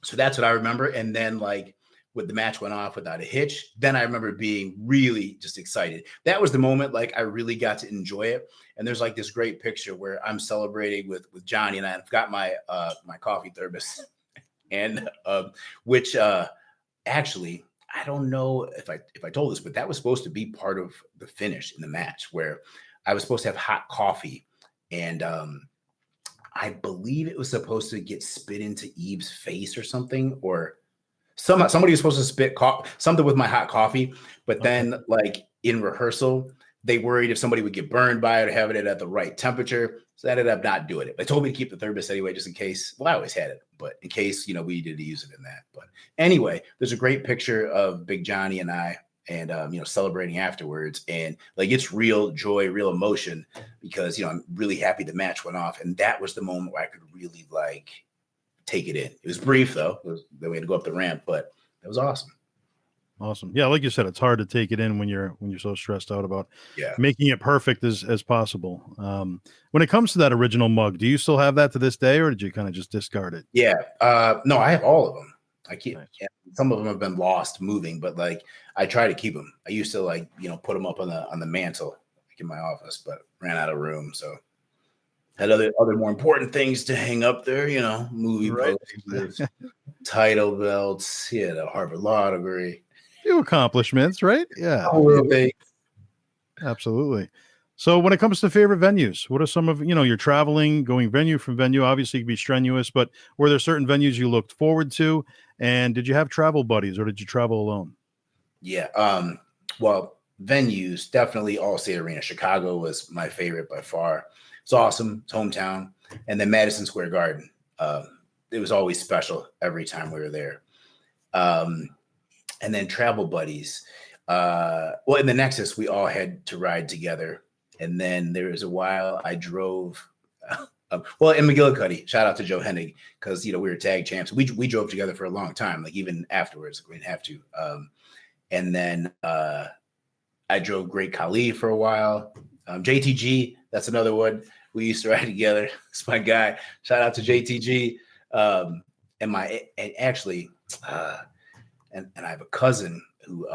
So that's what I remember. And then like, when the match went off without a hitch, then I remember being really just excited. That was the moment, like, I really got to enjoy it. And there's like this great picture where I'm celebrating with Johnny, and I've got my my coffee thermos, and which actually, I don't know if I told this, but that was supposed to be part of the finish in the match, where I was supposed to have hot coffee, and I believe it was supposed to get spit into Eve's face or something, or somebody was supposed to spit something with my hot coffee, but then like in rehearsal, they worried if somebody would get burned by it or having it at the right temperature. So I ended up not doing it. They told me to keep the thermos anyway, just in case. Well, I always had it, but in case, we needed to use it in that. But anyway, there's a great picture of Big Johnny and I, and celebrating afterwards. And like, it's real joy, real emotion, because, I'm really happy the match went off. And that was the moment where I could really like take it in. It was brief though. Then we had to go up the ramp, but it was awesome. Awesome. Yeah, like you said, it's hard to take it in when you're so stressed out about making it perfect as possible. When it comes to that original mug, do you still have that to this day, or did you kind of just discard it? Yeah. No, I have all of them. I keep. Nice. Yeah, some of them have been lost moving, but like, I try to keep them. I used to like put them up on the mantle like in my office, but ran out of room, so had other more important things to hang up there, movie posters, title belts. He had a Harvard Law degree. Few accomplishments, right? Yeah. Absolutely. So when it comes to favorite venues, what are some of, you're traveling, going venue from venue, obviously it can be strenuous, but were there certain venues you looked forward to? And did you have travel buddies, or did you travel alone? Yeah. Well, venues, definitely Allstate Arena. Chicago was my favorite by far. It's awesome. It's hometown. And then Madison Square Garden. It was always special every time we were there. And then travel buddies. Well, in the NEXXUS, we all had to ride together. And then there was a while I drove. Well, in McGillicuddy, shout out to Joe Hennig, because we were tag champs. We drove together for a long time, like even afterwards, we didn't have to. And then I drove Great Khali for a while. JTG, that's another one. We used to ride together. It's my guy. Shout out to JTG. And actually, and I have a cousin who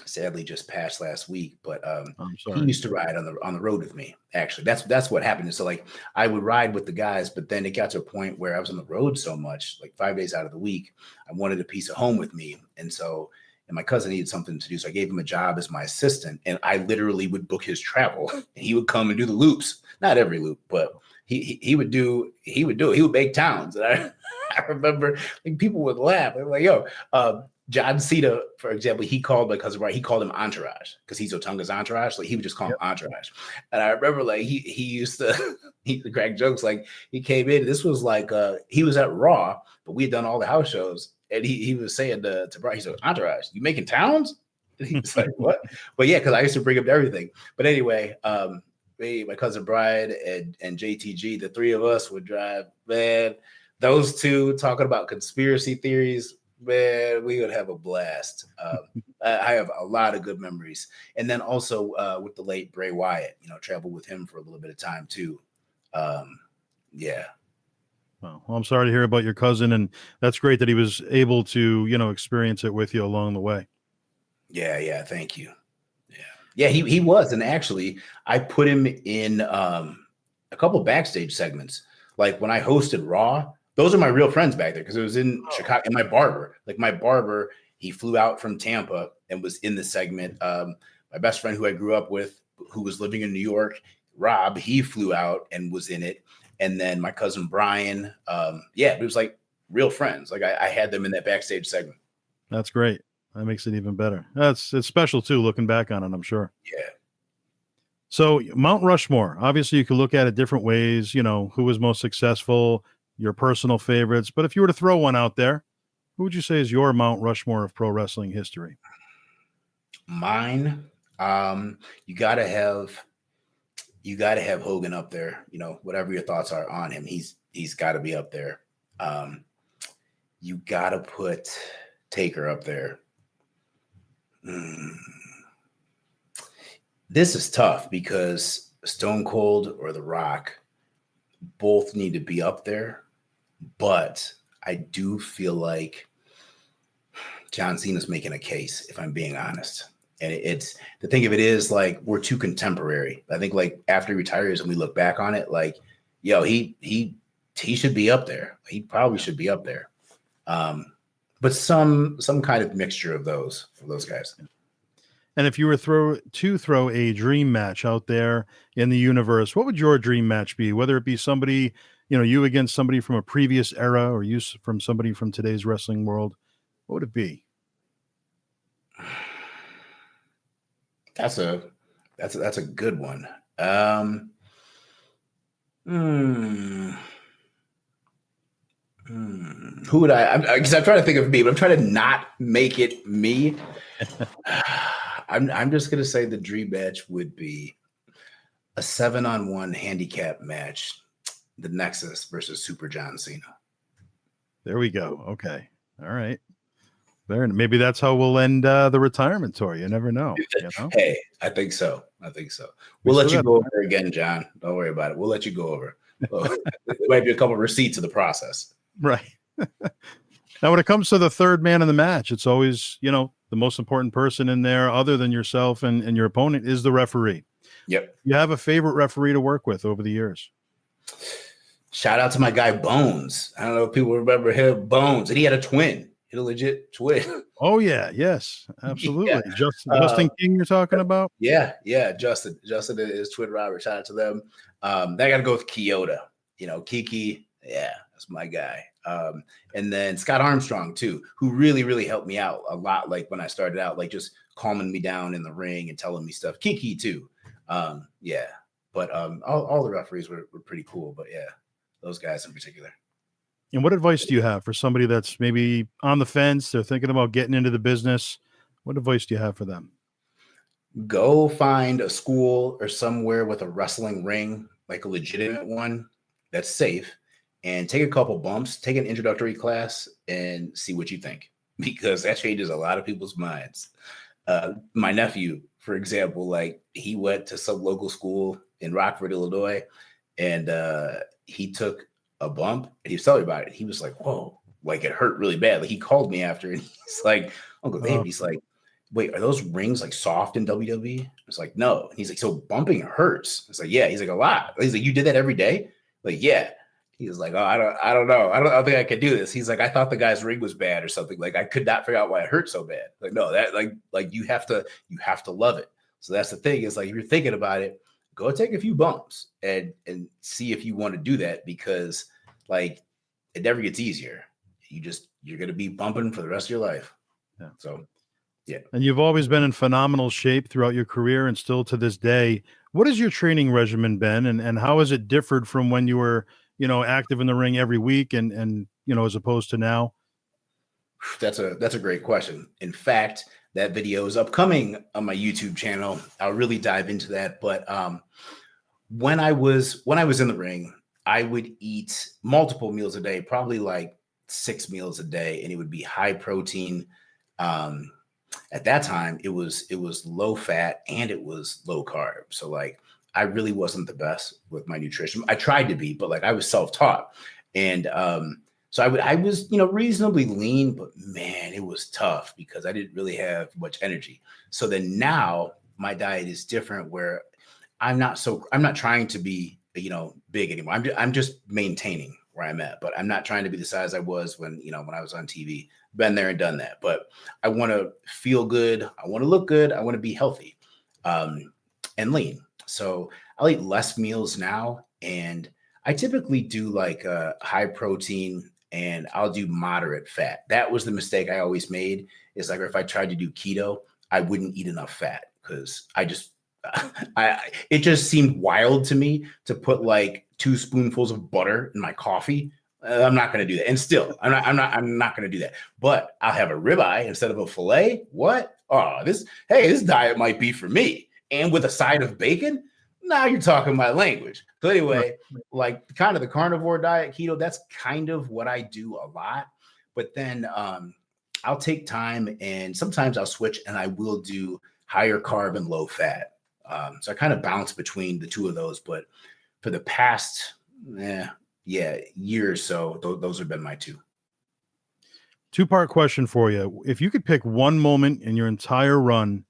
sadly just passed last week, but I'm he sorry. used to ride on the road with me. Actually, that's what happened. So like I would ride with the guys, but then it got to a point where I was on the road so much, like 5 days out of the week, I wanted a piece of home with me, and my cousin needed something to do, so I gave him a job as my assistant, and I literally would book his travel, and he would come and do the loops. Not every loop, but he would do it. He would make towns, and I remember like people would laugh. They were like, "Yo." John Cena, for example, he called my cousin, right? He called him Entourage because he's Otunga's Entourage. Like he would just call him Entourage. And I remember like he used to he crack jokes. Like he came in. This was like he was at Raw, but we had done all the house shows, and he was saying to Brian, he said, "Entourage, you making towns?" And he was like, "What?" But yeah, because I used to bring up everything. But anyway, me, my cousin Brian, and JTG, the three of us would drive. Man, those two talking about conspiracy theories. Man, we would have a blast. I have a lot of good memories. And then also with the late Bray Wyatt, traveled with him for a little bit of time too. Yeah. Well, I'm sorry to hear about your cousin, and that's great that he was able to, experience it with you along the way. Yeah. Thank you. Yeah, he was. And actually, I put him in a couple backstage segments. Like when I hosted Raw, those are my real friends back there because it was in Chicago. And my barber, he flew out from Tampa and was in the segment. My best friend who I grew up with, who was living in New York, Rob, he flew out and was in it. And then my cousin Brian, it was like real friends. Like I had them in that backstage segment. That's great. That makes it even better. It's special too, looking back on it, I'm sure. Yeah. So Mount Rushmore, obviously you could look at it different ways, who was most successful, your personal favorites. But if you were to throw one out there, who would you say is your Mount Rushmore of pro wrestling history? Mine, you gotta have Hogan up there. Whatever your thoughts are on him, he's got to be up there. You gotta put Taker up there. This is tough because Stone Cold or The Rock both need to be up there, but I do feel like John Cena's making a case, if I'm being honest. And it's the thing of it is like we're too contemporary. I think like after he retires and we look back on it, like, he should be up there. He probably should be up there. But some kind of mixture of those for those guys. And if you were to throw a dream match out there in the universe, what would your dream match be? Whether it be somebody, you against somebody from a previous era or you from somebody from today's wrestling world, what would it be? That's a good one. Who would because I'm trying to think of me, but I'm trying to not make it me. I'm just gonna say the dream match would be a 7-on-1 handicap match, the NEXXUS versus Super John Cena. There we go. Okay. All right. There, maybe that's how we'll end the retirement tour. You never know. Hey, I think so. We'll let you go over again, John. Don't worry about it. We'll let you go over. There might be a couple of receipts of the process. Right. Now, when it comes to the third man in the match, it's always, the most important person in there other than yourself and your opponent is the referee. Yep. You have a favorite referee to work with over the years? Shout out to my guy Bones. I don't know if people remember him, Bones. And he had a twin. He had a legit twin. Oh, yeah. Yes, absolutely. Yeah. Justin King you're talking about? Yeah. Justin and his twin Robert. Shout out to them. I got to go with Kyoto. Kiki. Yeah, that's my guy. And then Scott Armstrong too, who really, really helped me out a lot. Like when I started out, like just calming me down in the ring and telling me stuff. Kiki too. Yeah. But all the referees were pretty cool. But yeah, those guys in particular. And what advice do you have for somebody that's maybe on the fence? They're thinking about getting into the business. What advice do you have for them? Go find a school or somewhere with a wrestling ring, like a legitimate one that's safe, and take a couple bumps, take an introductory class and see what you think, because that changes a lot of people's minds. My nephew, for example, like he went to some local school in Rockford, Illinois, and he took a bump and he was telling me about it. He was like, whoa, like it hurt really bad. Like he called me after and he's like, Uncle David, he's like, wait, are those rings like soft in WWE? I was like, no. And he's like, so bumping hurts. It's like, yeah. He's like, a lot. He's like, you did that every day? Like, yeah. He was like, oh, I don't know. I don't think I could do this. He's like, I thought the guy's ring was bad or something. Like, I could not figure out why it hurt so bad. Like, no, that like you have to love it. So that's the thing is like, if you're thinking about it, go take a few bumps and see if you want to do that, because like it never gets easier. You're going to be bumping for the rest of your life. Yeah. So, yeah. And you've always been in phenomenal shape throughout your career and still to this day. What has your training regimen been, and how has it differed from when you were, active in the ring every week and as opposed to now? That's a great question. In fact, that video is upcoming on my YouTube channel. I'll really dive into that. But when I was in the ring, I would eat multiple meals a day, probably like 6 meals a day, and it would be high protein. At that time, it was low fat and it was low carb. So like I really wasn't the best with my nutrition. I tried to be, but like I was self-taught. And so I was, reasonably lean, but man, it was tough because I didn't really have much energy. So then now my diet is different, where I'm not trying to be, big anymore. I'm just maintaining where I'm at, but I'm not trying to be the size I was when I was on TV. Been there and done that, but I want to feel good. I want to look good. I want to be healthy, and lean. So I'll eat less meals now, and I typically do like high protein, and I'll do moderate fat. That was the mistake I always made. Is like if I tried to do keto, I wouldn't eat enough fat because it just seemed wild to me to put like 2 spoonfuls of butter in my coffee. I'm not going to do that. And still, I'm not going to do that. But I'll have a ribeye instead of a filet. What? Oh, this diet might be for me. And with a side of bacon, now you're talking my language. So anyway, like kind of the carnivore diet, keto, that's kind of what I do a lot. But then I'll take time, and sometimes I'll switch and I will do higher carb and low fat. So I kind of bounce between the two of those. But for the past year or so, those have been my two. Two-part question for you. If you could pick one moment in your entire run,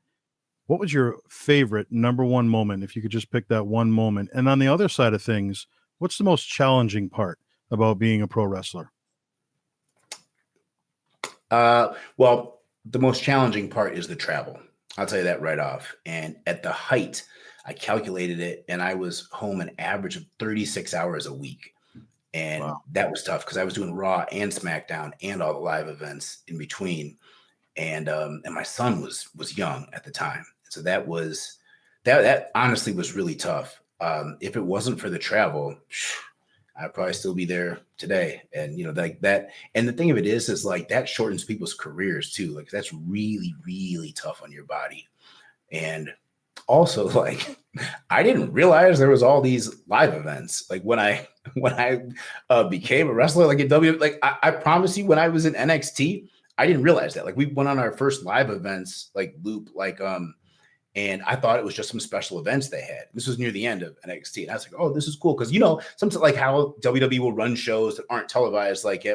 what was your favorite number one moment? If you could just pick that one moment. And on the other side of things, what's the most challenging part about being a pro wrestler? Well, the most challenging part is the travel. I'll tell you that right off. And at the height, I calculated it, and I was home an average of 36 hours a week. And wow, that was tough because I was doing Raw and SmackDown and all the live events in between. And my son was young at the time. So that honestly was really tough. If it wasn't for the travel, I'd probably still be there today. And, like that. And the thing of it is like that shortens people's careers too. Like that's really, really tough on your body. And also like, I didn't realize there was all these live events. Like when I became a wrestler, like I promise you, when I was in NXT, I didn't realize that. Like we went on our first live events, like Loop, and I thought it was just some special events they had. This was near the end of NXT. And I was like, oh, this is cool. Cause something like how WWE will run shows that aren't televised, like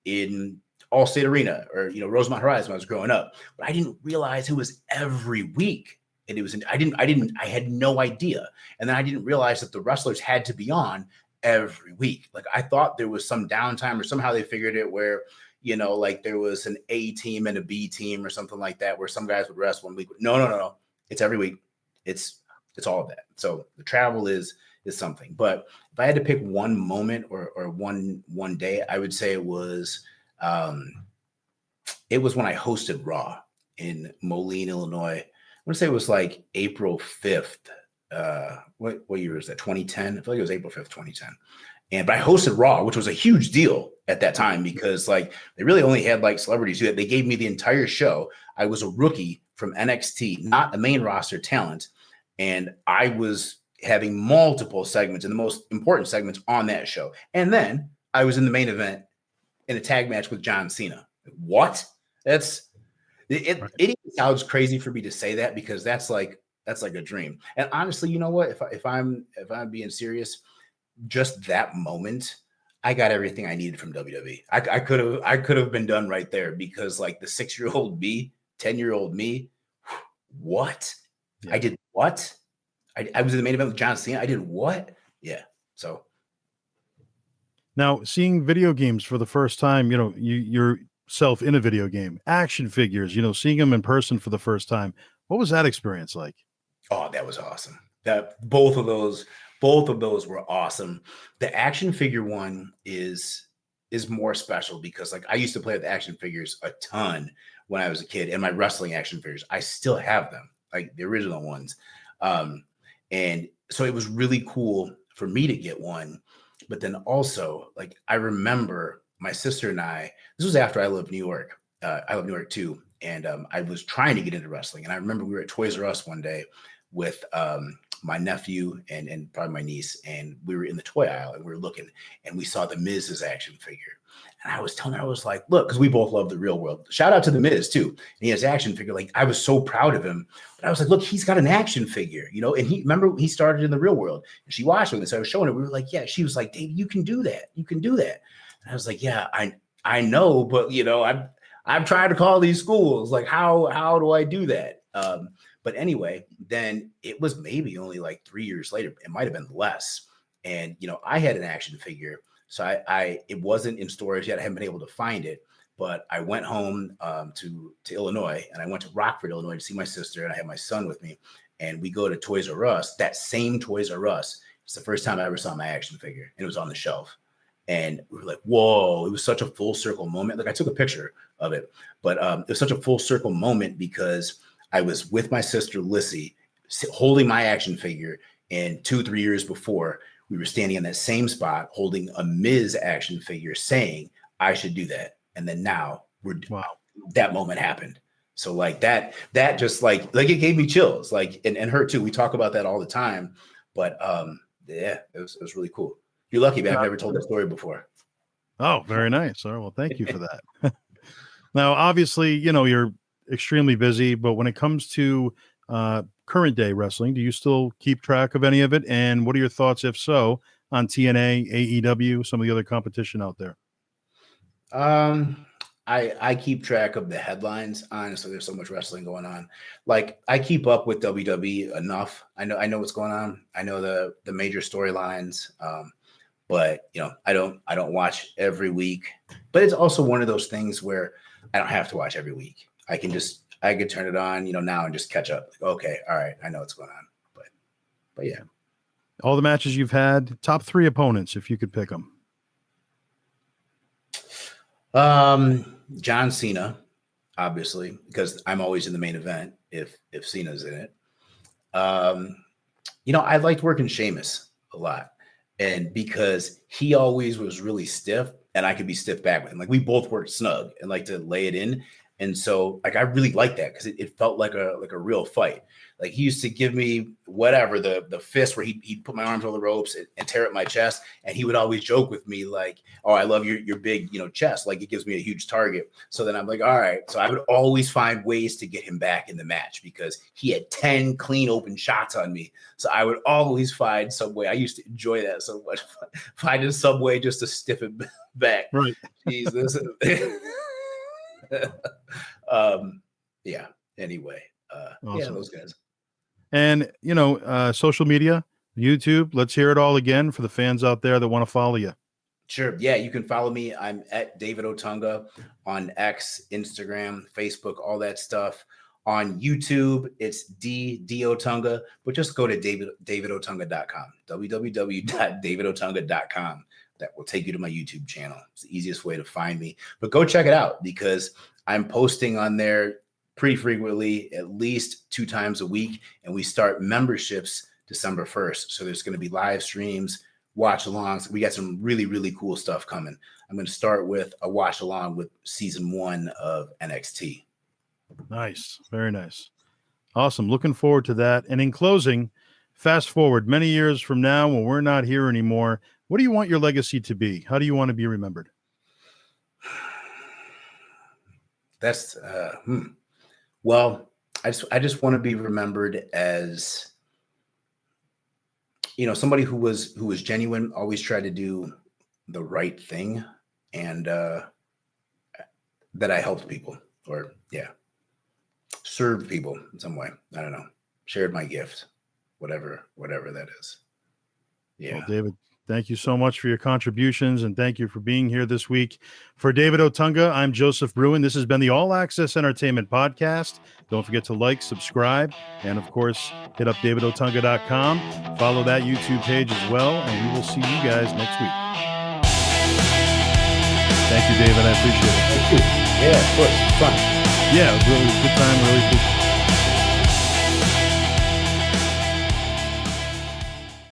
in Allstate Arena or, Rosemont Horizon when I was growing up, but I didn't realize it was every week. And it was, I had no idea. And then I didn't realize that the wrestlers had to be on every week. Like I thought there was some downtime or somehow they figured it where, like there was an A team and a B team or something like that, where some guys would rest one week. No. It's every week. It's all of that. So the travel is something. But if I had to pick one moment or one day, I would say it was when I hosted Raw in Moline, Illinois. I want to say it was like April 5th. What year was that? 2010? I feel like it was April 5th, 2010. But I hosted Raw, which was a huge deal at that time because like they really only had like celebrities do that. They gave me the entire show. I was a rookie from NXT, not the main roster talent. And I was having multiple segments and the most important segments on that show. And then I was in the main event in a tag match with John Cena. What? Right. It sounds crazy for me to say that because that's like a dream. And honestly, you know what? If I'm being serious, just that moment, I got everything I needed from WWE. I could have been done right there because like the 6-year-old me, 10-year-old me, what? I Yeah. did what? I was in the main event with John Cena. I did what? Yeah. So Now, seeing video games for the first time, yourself in a video game, action figures, seeing them in person for the first time. What was that experience like? oh, that was awesome. That both of those were awesome. The action figure one is more special because like I used to play with action figures a ton when I was a kid, and my wrestling action figures, I still have them, like the original ones. Um, and so it was really cool for me to get one. But then also, like I remember my sister and I, this was after I lived New York. I live New York too. And I was trying to get into wrestling. And I remember we were at Toys R Us one day with my nephew and probably my niece, and we were in the toy aisle and we were looking, and we saw the Miz's action figure. And I was telling her, I was like, look, because we both love the real world. Shout out to the Miz too. And he has action figure. Like I was so proud of him. But I was like, look, he's got an action figure, and he remember he started in the real world. And she watched me. So I was showing her. We were like, yeah. She was like, Dave, you can do that. You can do that. And I was like, yeah, I know, but I'm trying to call these schools. Like, how do I do that? But anyway, then it was maybe only like 3 years later. It might have been less. And I had an action figure, so I it wasn't in storage yet. I haven't been able to find it, but I went home to Illinois, and I went to Rockford, Illinois, to see my sister, and I had my son with me, and we go to Toys R Us. That same Toys R Us. It's the first time I ever saw my action figure, and it was on the shelf. And we were like, whoa, it was such a full circle moment. Like I took a picture of it, but it was such a full circle moment because I was with my sister, Lissy, holding my action figure. And 2-3 years before, we were standing in that same spot holding a Miz action figure saying, I should do that. And then now Wow. that moment happened. So like that just like it gave me chills, like, and her too. We talk about that all the time, but yeah, it was really cool. You're lucky, man. I've never told that story before. Oh, very nice. All right, well, thank you for that. Now, obviously, you're extremely busy, but when it comes to current day wrestling, do you still keep track of any of it? And what are your thoughts, if so, on TNA, AEW, some of the other competition out there? I keep track of the headlines. Honestly, there's so much wrestling going on. Like I keep up with WWE enough. I know what's going on. I know the major storylines. But I don't watch every week. But it's also one of those things where I don't have to watch every week. I could turn it on, now and just catch up. Like, okay, all right, I know what's going on. But yeah. All the matches you've had, top 3 opponents, if you could pick them. John Cena, obviously, because I'm always in the main event if Cena's in it. I liked working Sheamus a lot. And because he always was really stiff and I could be stiff back with him. Like we both worked snug and like to lay it in. And so like I really liked that because it felt like a real fight. Like he used to give me whatever, the fist where he'd put my arms on the ropes and tear at my chest. And he would always joke with me like, oh, I love your big, chest. Like it gives me a huge target. So then I'm like, all right. So I would always find ways to get him back in the match because he had 10 clean open shots on me. So I would always find some way. I used to enjoy that so much. Finding some way just to stiff him back. Right. Jesus. Yeah. Anyway, Awesome. yeah, those guys. And, social media, YouTube, let's hear it all again for the fans out there that want to follow you. Sure. Yeah, you can follow me. I'm at David Otunga on X, Instagram, Facebook, all that stuff. On YouTube, it's D Otunga, but just go to davidotunga.com, www.davidotunga.com. That will take you to my YouTube channel. It's the easiest way to find me. But go check it out because I'm posting on there pretty frequently, at least 2 times a week. And we start memberships December 1st. So there's going to be live streams, watch alongs. We got some really, really cool stuff coming. I'm going to start with a watch along with season 1 of NXT. Nice. Very nice. Awesome. Looking forward to that. And in closing, fast forward many years from now when we're not here anymore, what do you want your legacy to be? How do you want to be remembered? That's Well, I just want to be remembered as, somebody who was genuine, always tried to do the right thing, and that I helped people, or served people in some way. I don't know, shared my gift, whatever that is. Yeah. Well, David, thank you so much for your contributions, and thank you for being here this week. For David Otunga, I'm Joseph Bruen. This has been the All Access Entertainment Podcast. Don't forget to like, subscribe, and of course, hit up davidotunga.com. Follow that YouTube page as well, and we will see you guys next week. Thank you, David. I appreciate it. Yeah, of course. It's fun. Yeah, it was really a good time. Really appreciate it.